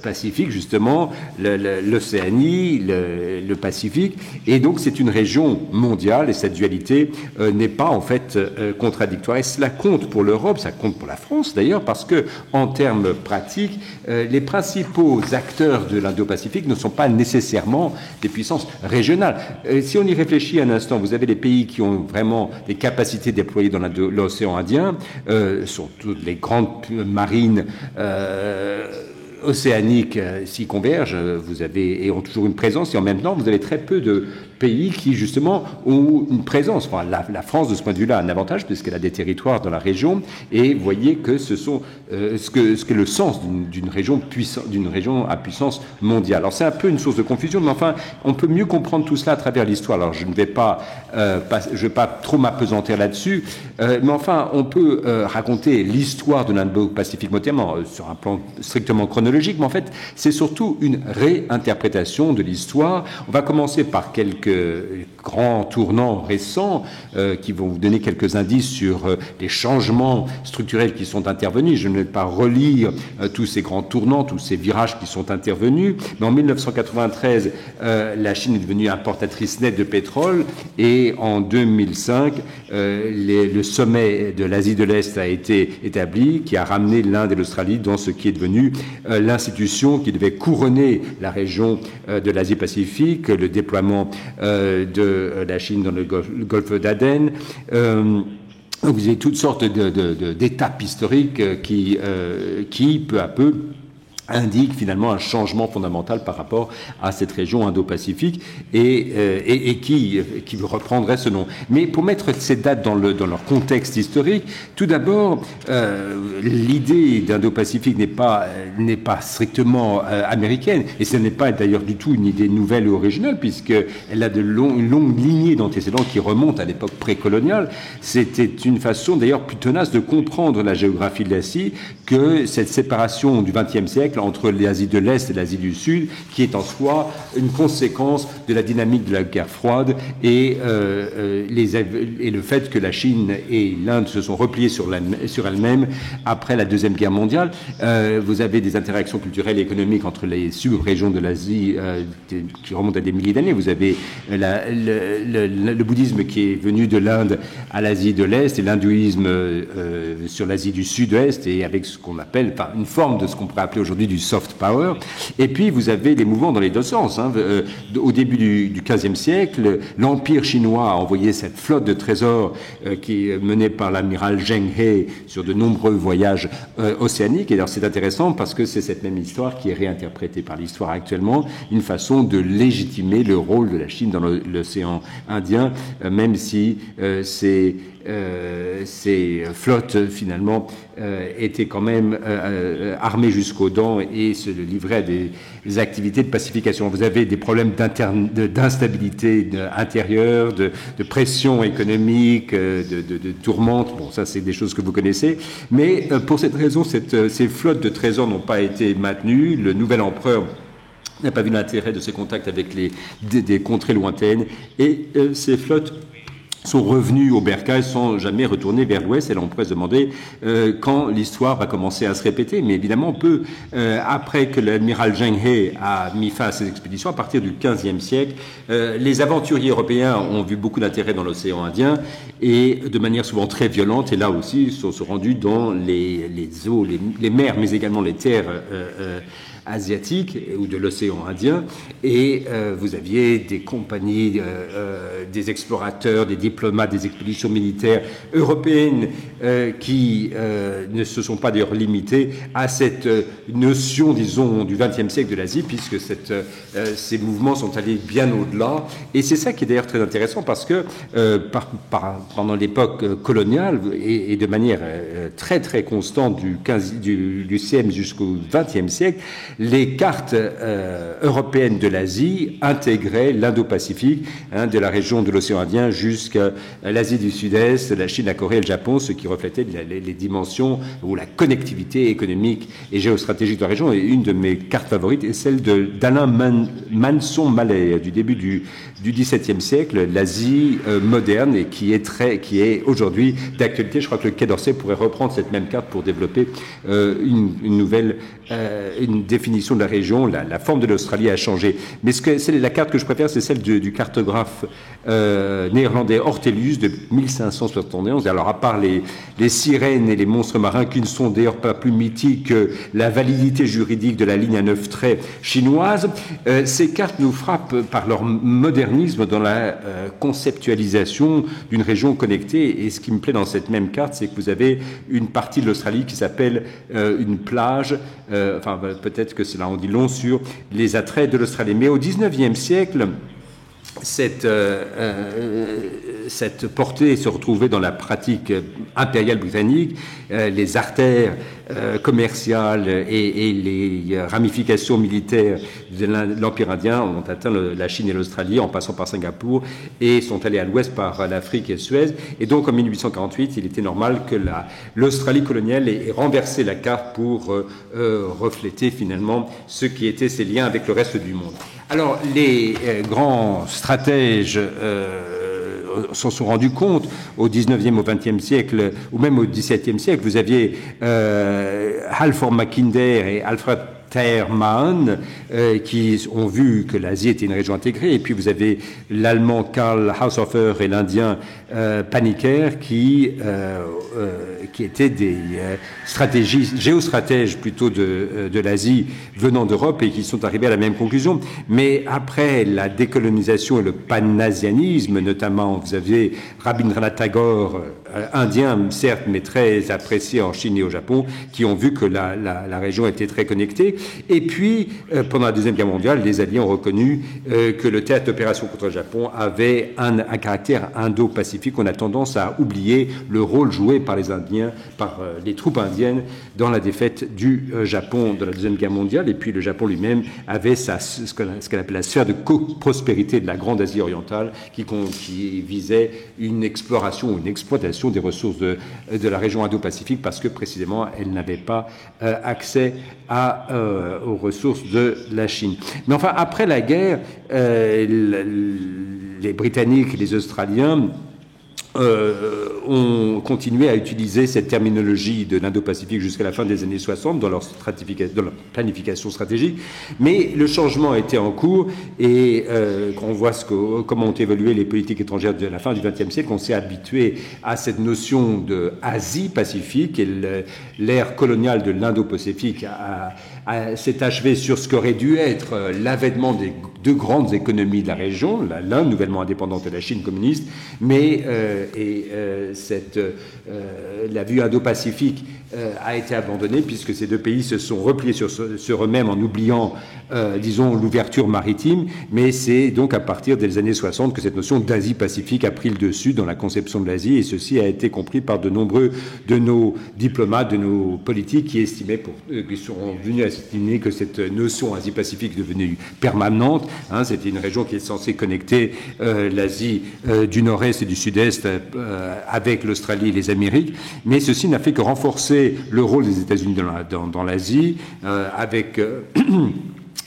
Pacifique, justement, l'Océanie, le Pacifique. Et donc, c'est une région mondiale et cette dualité n'est pas, en fait, contradictoire. Et cela compte pour l'Europe, ça compte pour la France, d'ailleurs, parce que, en termes pratiques, les principaux acteurs de l'Indo-Pacifique ne sont pas nécessairement des puissances régionales. Si on y réfléchit un instant, vous avez les pays qui ont vraiment des capacités déployées dans l'océan Indien, surtout les grandes marines océaniques s'y convergent, et ont toujours une présence, et en même temps, vous avez très peu de pays qui, justement, ont une présence. Enfin, la France, de ce point de vue-là, a un avantage, puisqu'elle a des territoires dans la région, et vous voyez que ce sont ce qu'est le sens d'une région à puissance mondiale. Alors, c'est un peu une source de confusion, mais enfin, on peut mieux comprendre tout cela à travers l'histoire. Alors, je ne vais pas trop m'appesantir là-dessus, mais enfin, on peut raconter l'histoire de l'Indo-Pacifique notamment sur un plan strictement chronologique, mais en fait, c'est surtout une réinterprétation de l'histoire. On va commencer par quelques grands tournants récents qui vont vous donner quelques indices sur les changements structurels qui sont intervenus. Je ne vais pas relire tous ces grands tournants, tous ces virages qui sont intervenus, mais en 1993, la Chine est devenue importatrice nette de pétrole, et en 2005, le sommet de l'Asie de l'Est a été établi, qui a ramené l'Inde et l'Australie dans ce qui est devenu l'institution qui devait couronner la région de l'Asie-Pacifique, le déploiement de la Chine dans le golfe d'Aden. Vous avez toutes sortes d'étapes historiques qui, peu à peu, indique finalement un changement fondamental par rapport à cette région Indo-Pacifique et qui reprendrait ce nom. Mais pour mettre ces dates dans leur contexte historique, tout d'abord, l'idée d'Indo-Pacifique n'est pas strictement américaine, et ce n'est pas d'ailleurs du tout une idée nouvelle ou originale, puisqu'elle a une longue lignée d'antécédents qui remonte à l'époque précoloniale. C'était une façon d'ailleurs plus tenace de comprendre la géographie de l'Asie que cette séparation du XXe siècle exemple entre l'Asie de l'Est et l'Asie du Sud, qui est en soi une conséquence de la dynamique de la guerre froide et le fait que la Chine et l'Inde se sont repliées sur elles-mêmes après la Deuxième Guerre mondiale. Vous avez des interactions culturelles et économiques entre les sub-régions de l'Asie qui remontent à des milliers d'années. Vous avez le bouddhisme qui est venu de l'Inde à l'Asie de l'Est et l'hindouisme sur l'Asie du Sud-Est, et avec ce qu'on appelle, enfin, une forme de ce qu'on pourrait appeler aujourd'hui du soft power. Et puis vous avez des mouvements dans les deux sens. Au début du XVe siècle, l'Empire chinois a envoyé cette flotte de trésors qui est menée par l'amiral Zheng He sur de nombreux voyages océaniques. Et alors c'est intéressant parce que c'est cette même histoire qui est réinterprétée par l'histoire actuellement, une façon de légitimer le rôle de la Chine dans l'océan Indien, même si ces flottes finalement étaient quand même armées jusqu'aux dents et se livraient à des activités de pacification. Vous avez des problèmes d'instabilité intérieure, de pression économique, de tourmente. Bon, ça c'est des choses que vous connaissez. Mais pour cette raison, ces flottes de trésors n'ont pas été maintenues. Le nouvel empereur n'a pas vu l'intérêt de ces contacts avec des contrées lointaines, et ces flottes sont revenus au bercail sans jamais retourner vers l'ouest. Et là, on pourrait se demander quand l'histoire va commencer à se répéter. Mais évidemment, après que l'amiral Zheng He a mis fin à ses expéditions, à partir du XVe siècle, les aventuriers européens ont vu beaucoup d'intérêt dans l'océan Indien, et de manière souvent très violente. Et là aussi, sont rendus dans les eaux, les mers, mais également les terres asiatique ou de l'océan Indien, et vous aviez des compagnies, des explorateurs, des diplomates, des expéditions militaires européennes qui ne se sont pas d'ailleurs limités à cette notion, disons, du XXe siècle de l'Asie, puisque ces mouvements sont allés bien au-delà. Et c'est ça qui est d'ailleurs très intéressant, parce que pendant l'époque coloniale et de manière très très constante du CIEM jusqu'au XXe siècle, les cartes européennes de l'Asie intégraient l'Indo-Pacifique, de la région de l'océan Indien jusqu'à l'Asie du Sud-Est, la Chine, la Corée et le Japon, ce qui reflétait les dimensions ou la connectivité économique et géostratégique de la région. Et une de mes cartes favorites est celle d'Alain Manson-Mallet du début du XVIIe siècle, l'Asie moderne, et qui est aujourd'hui d'actualité. Je crois que le Quai d'Orsay pourrait reprendre cette même carte pour développer une nouvelle définition de la région. La forme de l'Australie a changé. Mais la carte que je préfère, c'est celle du cartographe néerlandais Ortelius de 1571. Alors, à part les sirènes et les monstres marins, qui ne sont d'ailleurs pas plus mythiques que la validité juridique de la ligne à 9 traits chinoise, ces cartes nous frappent par leur modernisme dans la conceptualisation d'une région connectée. Et ce qui me plaît dans cette même carte, c'est que vous avez une partie de l'Australie qui s'appelle une plage, peut-être que cela en dit long sur les attraits de l'Australie. Mais au XIXe siècle, cette portée se retrouvait dans la pratique impériale britannique. Les artères commerciales et les ramifications militaires de l'Empire indien ont atteint la Chine et l'Australie en passant par Singapour et sont allés à l'ouest par l'Afrique et Suez. Et donc en 1848, il était normal que l'Australie coloniale ait renversé la carte pour refléter finalement ce qui étaient ses liens avec le reste du monde. Alors, les grands stratèges s'en sont rendus compte au 19e, au 20e siècle, ou même au 17e siècle. Vous aviez Halford Mackinder et Alfred Teermaan qui ont vu que l'Asie était une région intégrée, et puis vous avez l'Allemand Karl Haushofer et l'Indien Panikkar qui étaient des géostratèges plutôt de l'Asie venant d'Europe, et qui sont arrivés à la même conclusion. Mais après la décolonisation et le pan-asianisme, notamment, vous aviez Rabindranath Tagore, indien certes, mais très apprécié en Chine et au Japon, qui ont vu que la région était très connectée. Et puis, pendant la Deuxième Guerre mondiale, les Alliés ont reconnu que le théâtre d'opération contre le Japon avait un caractère indo-pacifique. On a tendance à oublier le rôle joué par les Indiens, par les troupes indiennes dans la défaite du Japon de la Deuxième Guerre mondiale. Et puis, le Japon lui-même avait ce qu'on appelle la sphère de coprospérité de la Grande Asie orientale, qui visait une exploration ou une exploitation des ressources de la région indo-pacifique, parce que précisément, elle n'avait pas accès à aux ressources de la Chine. Mais enfin, après la guerre, les Britanniques et les Australiens ont continué à utiliser cette terminologie de l'Indo-Pacifique jusqu'à la fin des années 60 dans leur planification stratégique. Mais le changement était en cours et quand on voit comment ont évolué les politiques étrangères de la fin du XXe siècle, on s'est habitué à cette notion de Asie-Pacifique et l'ère coloniale de l'Indo-Pacifique s'est achevée sur ce qu'aurait dû être l'avènement des deux grandes économies de la région, l'Inde nouvellement indépendante et la Chine communiste, mais la vue indo-pacifique a été abandonnée puisque ces deux pays se sont repliés sur eux-mêmes en oubliant, disons, l'ouverture maritime. Mais c'est donc à partir des années 60 que cette notion d'Asie-Pacifique a pris le dessus dans la conception de l'Asie, et ceci a été compris par de nombreux de nos diplomates, de nos politiques qui sont venus à estimer que cette notion Asie-Pacifique est devenue permanente. C'était une région qui est censée connecter l'Asie du Nord-Est et du Sud-Est avec l'Australie et les Amériques, mais ceci n'a fait que renforcer le rôle des États-Unis dans l'Asie, avec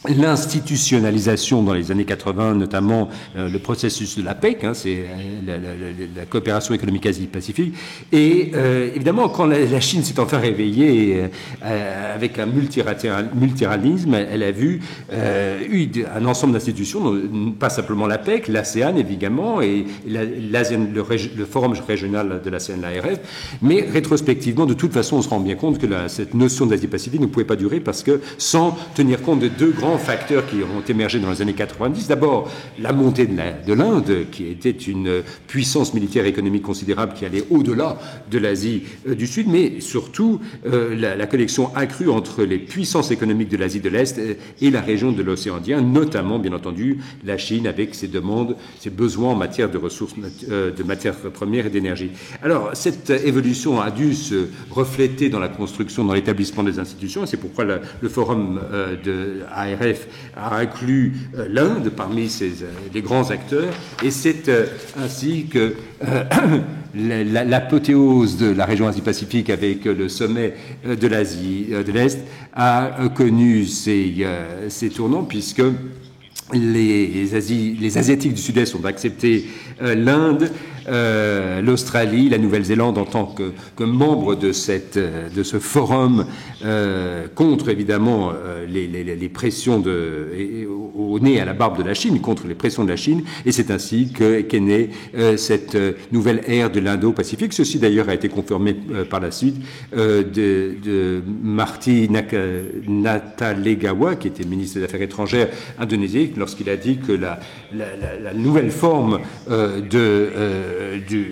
l'institutionnalisation dans les années 80, notamment le processus de la PEC, c'est la coopération économique Asie-Pacifique. Et évidemment, quand la Chine s'est enfin réveillée avec un multilatéralisme, elle a vu un ensemble d'institutions, pas simplement la PEC, l'ASEAN évidemment, et le forum régional de l'ASEAN, l'ARF, mais rétrospectivement, de toute façon, on se rend bien compte que cette notion d'Asie-Pacifique ne pouvait pas durer parce que sans tenir compte de deux grands facteurs qui ont émergé dans les années 90. D'abord, la montée de l'Inde, qui était une puissance militaire et économique considérable qui allait au-delà de l'Asie du Sud, mais surtout la connexion accrue entre les puissances économiques de l'Asie de l'Est et la région de l'océan Indien, notamment, bien entendu, la Chine avec ses demandes, ses besoins en matière de ressources, de matières premières et d'énergie. Alors, cette évolution a dû se refléter dans la construction, dans l'établissement des institutions, et c'est pourquoi le forum de ARF a inclus l'Inde parmi les grands acteurs, et c'est ainsi que l'apothéose de la région Asie-Pacifique avec le sommet de l'Asie de l'Est a connu ses tournants, puisque les Asiatiques du Sud-Est ont accepté l'Inde, l'Australie, la Nouvelle-Zélande en tant que membres de ce forum contre évidemment les pressions au nez à la barbe de la Chine, contre les pressions de la Chine, et c'est ainsi qu'est née cette nouvelle ère de l'Indo-Pacifique. Ceci d'ailleurs a été confirmé par la suite de Marty Natalegawa, qui était ministre des Affaires étrangères indonésien, lorsqu'il a dit que la nouvelle forme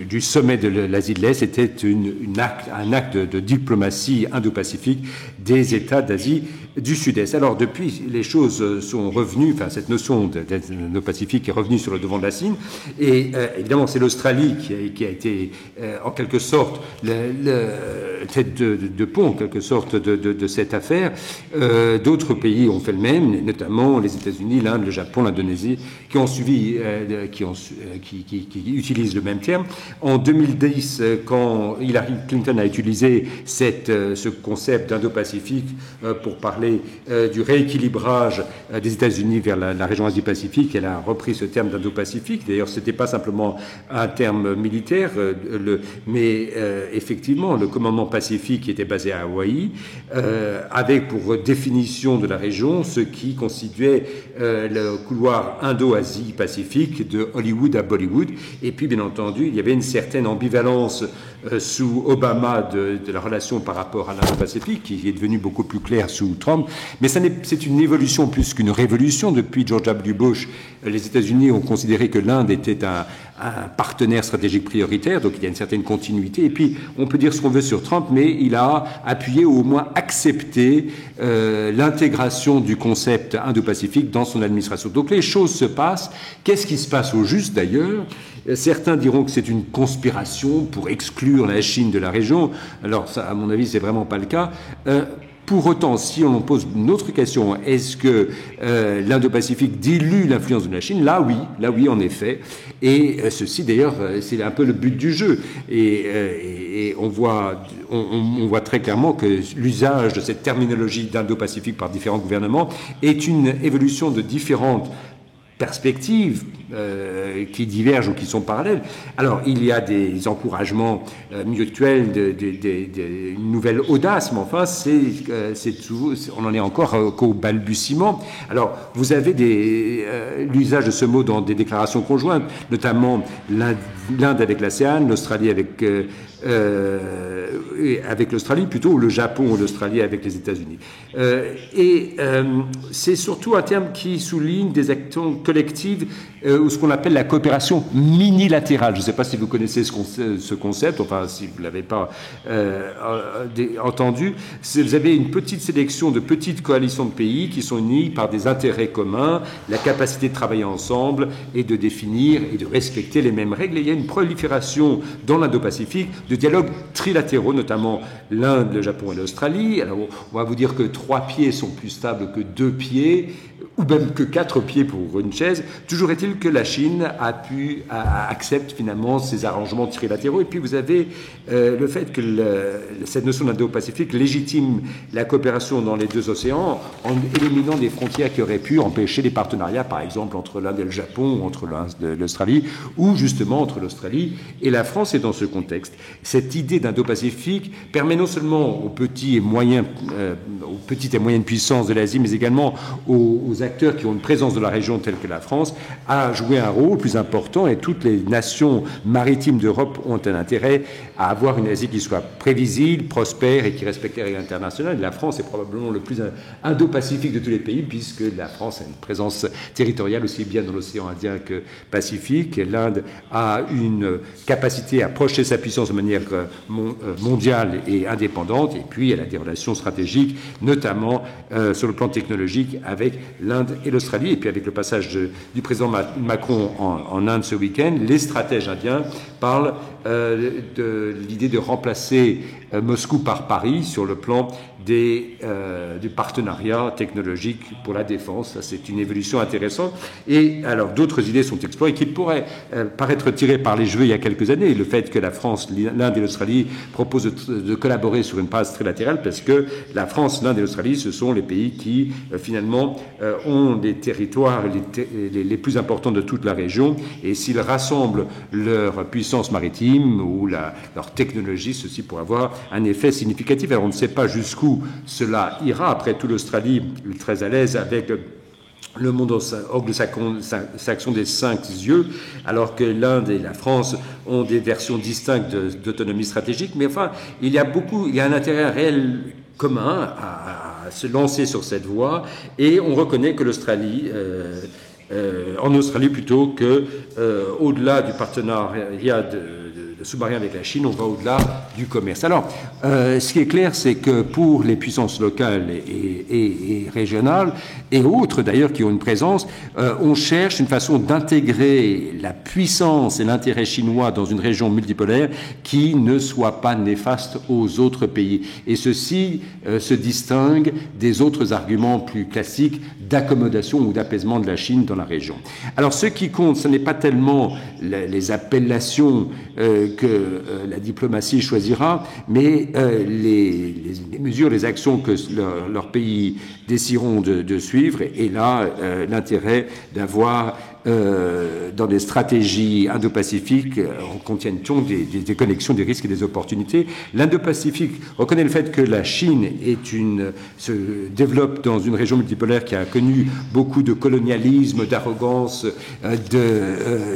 du sommet de l'Asie de l'Est était un acte de diplomatie indo-pacifique des États d'Asie du Sud-Est. Alors depuis, les choses sont revenues, cette notion d'Indo-Pacifique est revenue sur le devant de la scène, et évidemment c'est l'Australie qui a été en quelque sorte tête de pont en quelque sorte de cette affaire. D'autres pays ont fait le même, notamment les États-Unis, l'Inde, le Japon, l'Indonésie, qui ont suivi, qui utilisent le même terme. En 2010, quand Hillary Clinton a utilisé ce concept d'Indo-Pacifique pour parler du rééquilibrage des États-Unis vers la région Asie-Pacifique, elle a repris ce terme d'Indo-Pacifique. D'ailleurs, ce n'était pas simplement un terme militaire, mais effectivement, le commandement Pacifique qui était basé à Hawaï, avec pour définition de la région ce qui constituait le couloir Indo-Asie-Pacifique de Hollywood à Bollywood. Et puis, bien entendu, il y avait une certaine ambivalence sous Obama de la relation par rapport à l'Indo-Pacifique, qui est devenue beaucoup plus claire sous Trump. Mais c'est une évolution plus qu'une révolution. Depuis George W. Bush, les États-Unis ont considéré que l'Inde était un partenaire stratégique prioritaire, donc il y a une certaine continuité. Et puis, on peut dire ce qu'on veut sur Trump, mais il a appuyé ou au moins accepté l'intégration du concept Indo-Pacifique dans son administration. Donc les choses se passent. Qu'est-ce qui se passe au juste d'ailleurs ? Certains diront que c'est une conspiration pour exclure la Chine de la région. Alors ça, à mon avis, c'est vraiment pas le cas. pour autant, si on pose une autre question, est-ce que l'Indo-Pacifique dilue l'influence de la Chine? Là oui, en effet. Et ceci, d'ailleurs, c'est un peu le but du jeu. Et on voit très clairement que l'usage de cette terminologie d'Indo-Pacifique par différents gouvernements est une évolution de différentes perspectives qui divergent ou qui sont parallèles. Alors, il y a des encouragements mutuels, une nouvelle audace, mais enfin, on en est encore qu'au balbutiement. Alors, vous avez l'usage de ce mot dans des déclarations conjointes, notamment l'Inde avec l'ASEAN, l'Australie avec l'Australie plutôt, ou le Japon ou l'Australie avec les États-Unis. C'est surtout un terme qui souligne des actions collectives ou ce qu'on appelle la coopération minilatérale. Je ne sais pas si vous connaissez ce concept, enfin si vous ne l'avez pas entendu. Vous avez une petite sélection de petites coalitions de pays qui sont unis par des intérêts communs, la capacité de travailler ensemble et de définir et de respecter les mêmes règles. Et il y a une prolifération dans l'Indo-Pacifique de dialogues trilatéraux, notamment l'Inde, le Japon et l'Australie. Alors on va vous dire que 3 pieds sont plus stables que 2 pieds, ou même que 4 pieds pour une chaise. Toujours est-il que la Chine accepte finalement ces arrangements trilatéraux. Et puis vous avez le fait que cette notion d'Indo-Pacifique légitime la coopération dans les 2 océans en éliminant des frontières qui auraient pu empêcher les partenariats, par exemple entre l'Inde et le Japon, ou entre l'Inde et l'Australie, ou justement entre l'Australie et la France. Et dans ce contexte, cette idée d'Indo-Pacifique permet non seulement aux petites et moyennes puissances de l'Asie, mais également aux acteurs qui ont une présence de la région telle que la France, à jouer un rôle plus important, et toutes les nations maritimes d'Europe ont un intérêt à avoir une Asie qui soit prévisible, prospère et qui respecte les règles internationales. La France est probablement le plus indo-pacifique de tous les pays, puisque la France a une présence territoriale aussi bien dans l'océan Indien que Pacifique. L'Inde a une capacité à projeter sa puissance de manière mondiale et indépendante, et puis elle a des relations stratégiques, notamment sur le plan technologique, avec l'Inde et l'Australie. Et puis avec le passage du président Macron en Inde ce week-end, les stratèges indiens parlent de l'idée de remplacer Moscou par Paris sur le plan du partenariat technologique pour la défense. Ça, c'est une évolution intéressante. Et alors, d'autres idées sont explorées qui pourraient paraître tirées par les cheveux il y a quelques années. Le fait que la France, l'Inde et l'Australie proposent de collaborer sur une base trilatérale, parce que la France, l'Inde et l'Australie, ce sont les pays qui, finalement, ont des territoires les plus importants de toute la région. Et s'ils rassemblent leur puissance maritime ou leur technologie, ceci pourrait avoir un effet significatif. Alors, on ne sait pas jusqu'où cela ira. Après tout, l'Australie est très à l'aise avec le monde anglo-saxon des 5 yeux, alors que l'Inde et la France ont des versions distinctes d'autonomie stratégique. Mais enfin, il y a un intérêt réel commun à se lancer sur cette voie, et on reconnaît que l'Australie, en Australie plutôt que au-delà du partenariat de sous-marin avec la Chine, on va au-delà du commerce. Alors, ce qui est clair, c'est que pour les puissances locales et régionales, et autres d'ailleurs qui ont une présence, on cherche une façon d'intégrer la puissance et l'intérêt chinois dans une région multipolaire qui ne soit pas néfaste aux autres pays. Et ceci se distingue des autres arguments plus classiques d'accommodation ou d'apaisement de la Chine dans la région. Alors, ce qui compte, ce n'est pas tellement les appellations que la diplomatie choisira, mais les mesures, les actions que leurs pays décideront de suivre. Et là, l'intérêt d'avoir dans des stratégies indo-pacifiques contiennent des connexions, des risques et des opportunités. L'Indo-Pacifique reconnaît le fait que la Chine se développe dans une région multipolaire qui a connu beaucoup de colonialisme, d'arrogance,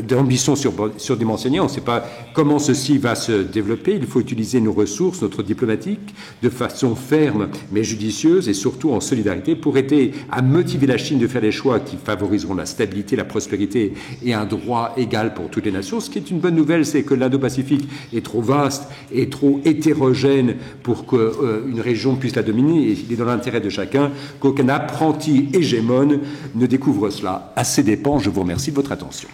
d'ambition surdimensionnée. On ne sait pas comment ceci va se développer. Il faut utiliser nos ressources, notre diplomatique, de façon ferme mais judicieuse, et surtout en solidarité, pour aider à motiver la Chine de faire des choix qui favoriseront la stabilité, la prospérité et un droit égal pour toutes les nations. Ce qui est une bonne nouvelle, c'est que l'Indo-Pacifique est trop vaste et trop hétérogène pour qu'une région puisse la dominer, et il est dans l'intérêt de chacun qu'aucun apprenti hégémone ne découvre cela. À ses dépens, je vous remercie de votre attention.